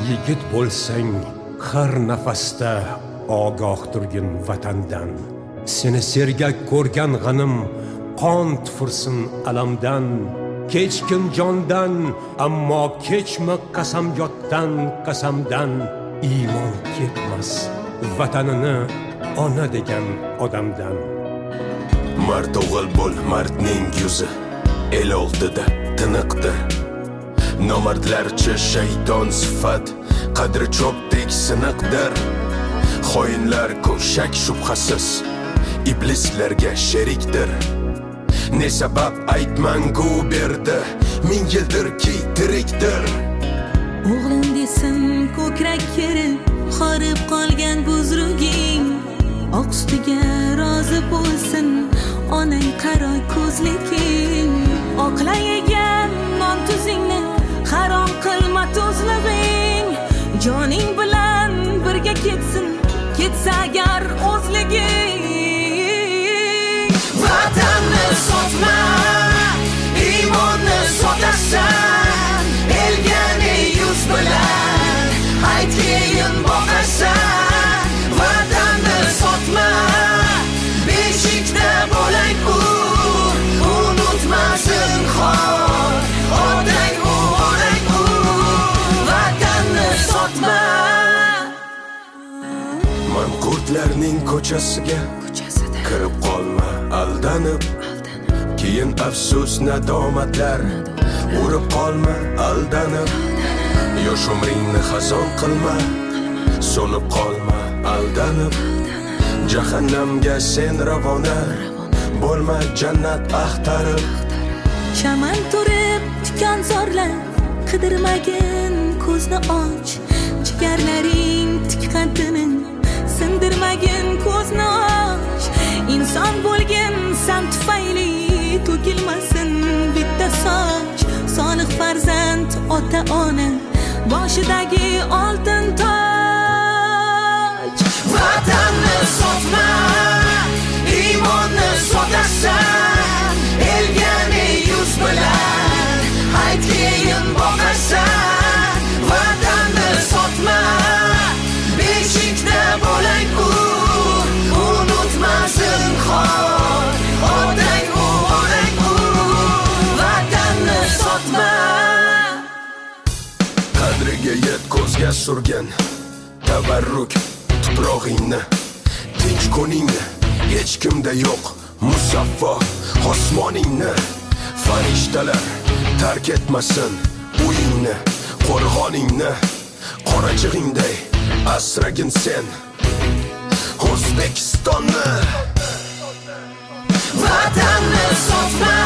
yigit bo'lsang har nafasda ogoh turgin vatandan. Seni sergak ko'rgan g'anim qon tufursin alamdan. Kechkin jondan, ammo kechma qasamyoddan, qasamdan. Iymon ketmas vatanini ona degan odamdan. Mard o'g'il bo'l, mardning yuzi el oldida tiniqdir. Nomardlarcha shayton sifat qadri cho'pdek siniqdir. Xoinlar shak shubhasiz iblislarga sherikdir. Ne sabab aytmangu berdi, ming yildirki tirikdir. O'g'lim desin ko'krak kerib, qorib qolgan buzruging. Oq sutiga rozi bo'lsin onang qaro ko'zliging. Oqlayegan non tuzingni harom qilma tuzlig'ing. Joning bilan birga ketsin, ketsa agar o'zliging. Vatanni sotma, iymonni sotasan. Elga ne yuz bilan ayt keyin boqasan. Vatanni sotma, beshikda bo'lang u, unutmasin xor otang u, onang u. Vatanni sotma. Manqurtlarning ko'chasiga kirib qolma aldanib. Keyin afsus nadomatlar urib qolma aldanib. Yosh umringni xazon qilma, so'nib qolma aldanib. Jahannamga sen ravona bo'lma jannat axtarib. Chaman turib tikan zorlar, qidirmagin ko'zni och. Jigarlaring tik qaddini sindirmagin ko'zni och. Inson bo'lgin san tufayli to'kilmasin bitta soch. Solih farzand ota ona boshidagi oltin toj. Vatanni sotma, iymonni sotasan. Elga ne yuz bilan ayt keyin boqasan. Vatanni sotma, beshikda bo'lang u, unutmasin xor otang u, onang u. Vatanni sotma. Qadriga yet ko'zga surgan tabarruk tuprog'ingni. Tinch kuningni hech kimda yo'q musaffo osmoningni. Farishtalar tark etmasin uyingni, qo'rg'oningni. Qorachig'ingday asragin sen O'zbekistonni. Vatanni sotma.